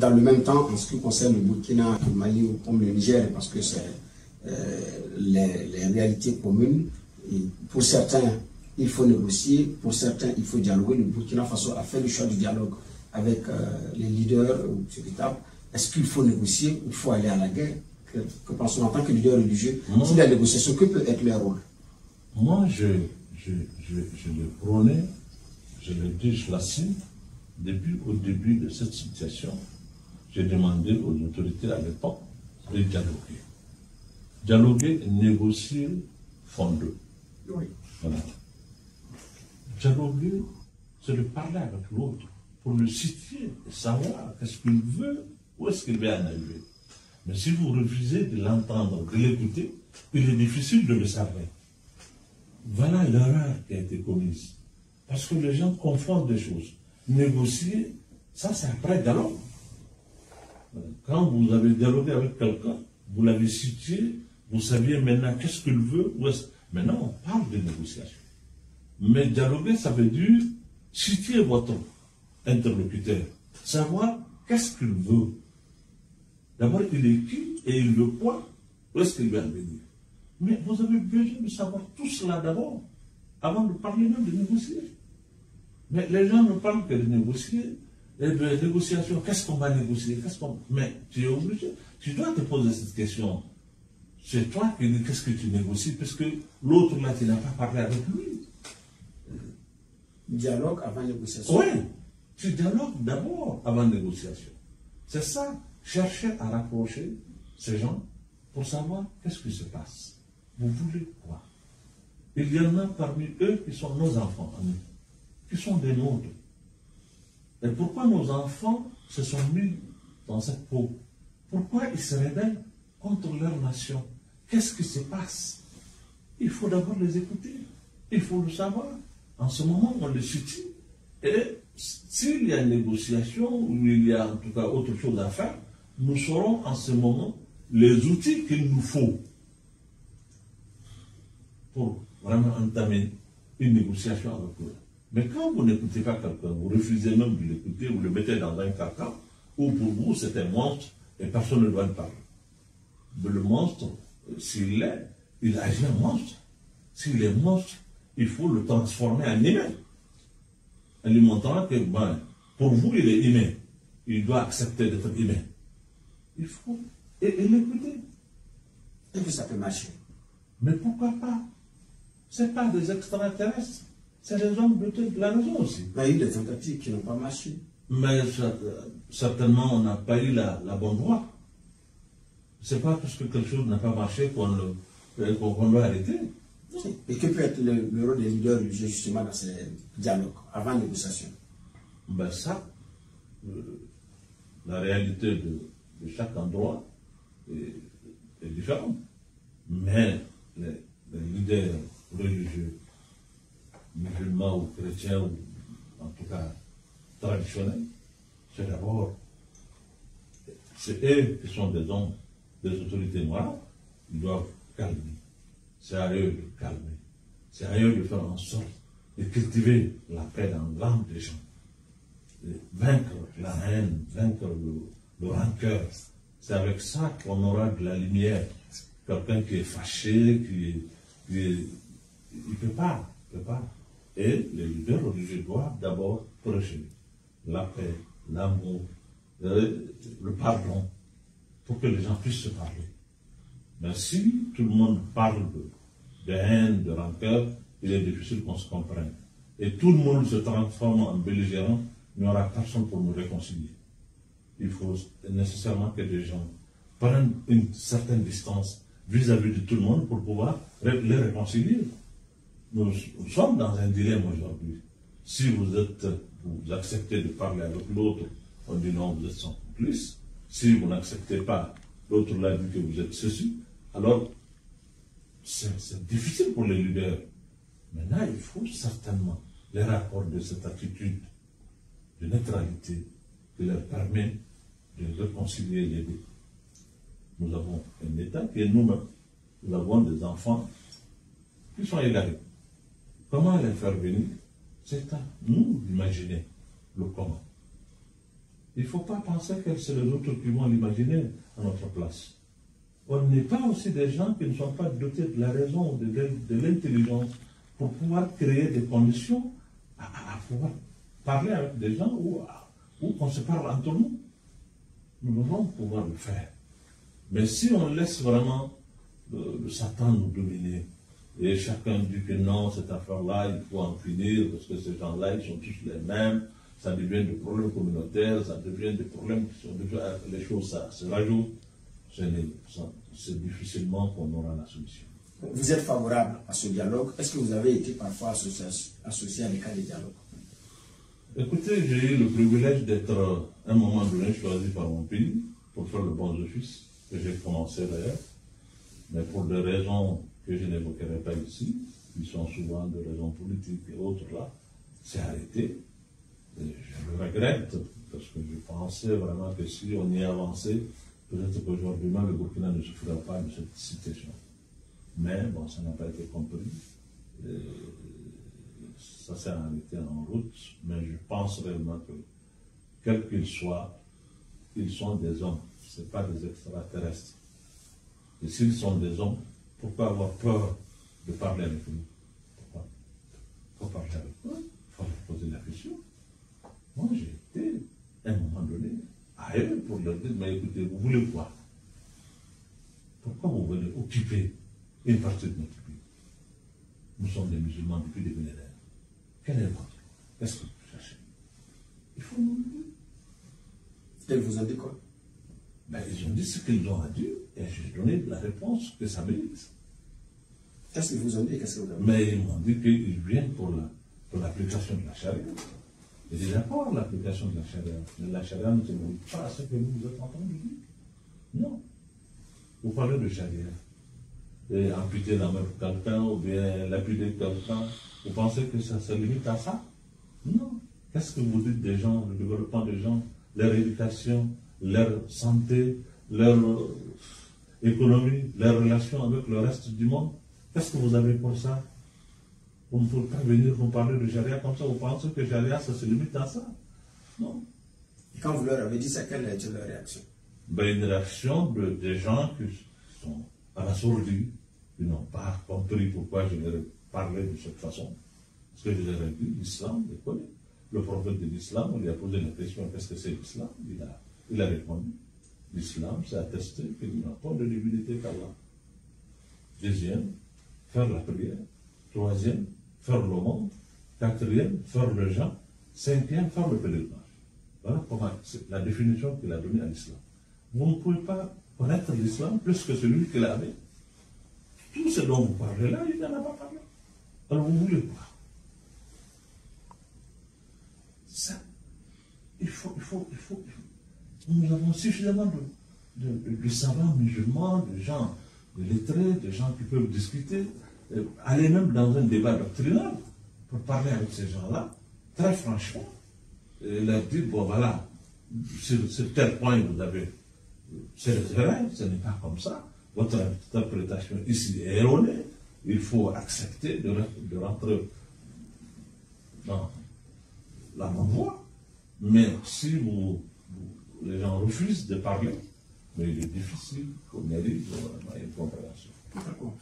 Dans le même temps, en ce qui concerne le Burkina, le Mali ou comme le Niger, parce que c'est les réalités communes, et pour certains, il faut négocier, pour certains, il faut dialoguer. Le Burkina Faso a fait le choix du dialogue avec les leaders véritables. Est-ce qu'il faut négocier ou il faut aller à la guerre? Que pensons-nous en tant que leader religieux? Si la négociation, que peut être leur rôle? Moi, je le prônais, je le dis, je l'assume, au début de cette situation, j'ai demandé aux autorités à l'époque de dialoguer. Dialoguer, négocier, fonder. Oui. Voilà. Dialoguer, c'est de parler avec l'autre pour le situer et savoir qu'est-ce qu'il veut, où est-ce qu'il va en arriver. Mais si vous refusez de l'entendre, de l'écouter, il est difficile de le savoir. Voilà l'erreur qui a été commise. Parce que les gens confondent des choses. Négocier, ça c'est après dialogue. Quand vous avez dialogué avec quelqu'un, vous l'avez situé, vous saviez maintenant qu'est-ce qu'il veut. Maintenant, on parle de négociation. Mais dialoguer, ça veut dire situer votre interlocuteur, savoir qu'est-ce qu'il veut. D'abord, il est qui et il veut quoi, où est-ce qu'il va en venir. Mais vous avez besoin de savoir tout cela d'abord, avant de parler même de négocier. Mais les gens ne parlent que de négocier. Et de négociation, qu'est-ce qu'on va négocier? Mais tu es obligé, tu dois te poser cette question. C'est toi qui dis qu'est-ce que tu négocies, parce que l'autre là, tu n'as pas parlé avec lui. Dialogue avant négociation. Oui, tu dialogues d'abord avant négociation. C'est ça, chercher à rapprocher ces gens pour savoir qu'est-ce qui se passe. Vous voulez quoi? Il y en a parmi eux qui sont nos enfants, qui sont des nôtres. Et pourquoi nos enfants se sont mis dans cette peau? Pourquoi ils se rebellent contre leur nation? Qu'est-ce qui se passe? Il faut d'abord les écouter. Il faut le savoir. En ce moment, on les situe. Et s'il y a une négociation, ou il y a en tout cas autre chose à faire, nous saurons en ce moment les outils qu'il nous faut pour vraiment entamer une négociation avec eux. Mais quand vous n'écoutez pas quelqu'un, vous refusez même de l'écouter, vous le mettez dans un carcan, ou pour vous c'est un monstre et personne ne doit le parler. Mais le monstre, s'il l'est, il agit en monstre. S'il est monstre, il faut le transformer en humain. En lui montrant que, pour vous, il est humain. Il doit accepter d'être humain. Il faut et l'écouter. Et que ça peut marcher. Mais pourquoi pas? Ce n'est pas des extraterrestres. C'est des hommes de la raison aussi. Mais il y a eu des tentatives qui n'ont pas marché. Mais certainement, on n'a pas eu la bonne voie. Ce n'est pas parce que quelque chose n'a pas marché qu'on doit arrêter. Et que peut être le rôle des leaders religieux justement dans ces dialogues, avant négociation? Ben ça, la réalité de chaque endroit est différente. Mais les leaders religieux, musulmans ou chrétiens, ou en tout cas traditionnels, c'est d'abord, c'est eux qui sont des hommes, des autorités morales, ils doivent calmer. C'est à eux de calmer. C'est à eux de faire en sorte de cultiver la paix dans l'âme des gens. De vaincre la haine, vaincre le rancœur. C'est avec ça qu'on aura de la lumière. Quelqu'un qui est fâché, il ne peut pas. Et les leaders religieux doivent d'abord prêcher la paix, l'amour, le pardon, pour que les gens puissent se parler. Mais si tout le monde parle de haine, de rancœur, il est difficile qu'on se comprenne. Et tout le monde se transforme en belligérant, il n'y aura personne pour nous réconcilier. Il faut nécessairement que les gens prennent une certaine distance vis-à-vis de tout le monde pour pouvoir les réconcilier. Nous sommes dans un dilemme aujourd'hui. Si vous acceptez de parler avec l'autre, on dit non, vous êtes son complice. Si vous n'acceptez pas, l'autre l'a dit que vous êtes ceci. Alors, c'est difficile pour les leaders. Maintenant, il faut certainement les accorder cette attitude de neutralité qui leur permet de réconcilier les deux. Nous avons un État qui est nous-mêmes. Nous avons des enfants qui sont égarés. Comment les faire venir? C'est à nous d'imaginer le comment. il ne faut pas penser que c'est les autres qui vont l'imaginer à notre place. On n'est pas aussi des gens qui ne sont pas dotés de la raison, de l'intelligence, pour pouvoir créer des conditions à pouvoir parler avec des gens ou qu'on se parle entre nous. Nous devons pouvoir le faire. Mais si on laisse vraiment le Satan nous dominer, et chacun dit que non, cette affaire-là, il faut en finir, parce que ces gens-là, ils sont tous les mêmes, ça devient des problèmes communautaires, ça devient des problèmes qui sont déjà, les choses ça se rajoutent, c'est difficilement qu'on aura la solution. Vous êtes favorable à ce dialogue. Est-ce que vous avez été parfois associé à des cas de dialogue? Écoutez, j'ai eu le privilège d'être à un moment donné choisi par mon pays pour faire le bon office, que j'ai commencé d'ailleurs, mais pour des raisons que je n'évoquerai pas ici, qui sont souvent des raisons politiques et autres là, c'est arrêté. Et je le regrette, parce que je pensais vraiment que si on y avançait, peut-être qu'aujourd'hui même le Burkina ne souffrirait pas de cette situation. Mais bon, ça n'a pas été compris. Ça s'est arrêté en route, mais je pense réellement que, quels qu'ils soient, ils sont des hommes, ce n'est pas des extraterrestres. Et s'ils sont des hommes, pourquoi avoir peur de parler avec eux? Pourquoi? Il faut parler avec eux, il faut leur poser la question. Moi, j'ai été, à un moment donné, à eux pour leur dire, mais écoutez, vous voulez quoi? Pourquoi vous venez occuper une partie de notre pays? Nous sommes des musulmans depuis des millénaires. Quel est votre? Qu'est-ce que vous cherchez? Il faut nous le dire. Et vous ont dit quoi? Ben, ils ont dit ce qu'ils ont dit et j'ai donné la réponse que ça mérite. Qu'est-ce qu'ils vous ont dit? Qu'est-ce que vous avez dit? Mais ils m'ont dit qu'ils viennent pour l'application de la charia. Et j'ai d'accord l'application de la charia. Mais la charia ne se limite pas à ce que vous êtes en train de dire. Non. Vous parlez de charia. Et amputer la main de quelqu'un ou bien lapider quelqu'un. Vous pensez que ça se limite à ça? Non. Qu'est-ce que vous dites des gens, le développement des gens, leur éducation, leur santé, leur économie, leurs relations avec le reste du monde? Qu'est-ce que vous avez pour ça? Vous ne pouvez pas venir vous parler de charia comme ça, vous pensez que charia, ça se limite à ça? Non. Et quand vous leur avez dit ça, quelle a été leur réaction? Ben, une réaction des gens qui sont à la sourdine, qui n'ont pas compris pourquoi je leur ai parlé de cette façon. Parce que je leur ai dit, l'islam, je connais. Le prophète de l'islam, on lui a posé la question, qu'est-ce que c'est l'islam? Il a répondu, l'islam, c'est attester qu'il n'y a pas de divinité qu'Allah. Deuxième, faire la prière. Troisième, faire l'aumône. Quatrième, faire le jeûne. Cinquième, faire le pèlerinage. Voilà comment c'est la définition qu'il a donnée à l'islam. Vous ne pouvez pas connaître l'islam plus que celui qu'il avait. Tout ce dont vous parlez là, il n'en a pas parlé. Alors vous voulez quoi? Ça, il faut. Nous avons suffisamment de savants musulmans, de gens de lettrés, de gens qui peuvent discuter, aller même dans un débat doctrinal pour parler avec ces gens-là, très franchement, et leur dire, bon voilà, sur tel point vous avez, c'est des erreurs, ce n'est pas comme ça, votre interprétation ici est erronée, il faut accepter de rentrer dans la bonne voie. Mais si les gens refusent de parler, mais il est difficile qu'on arrive à une compréhension. D'accord.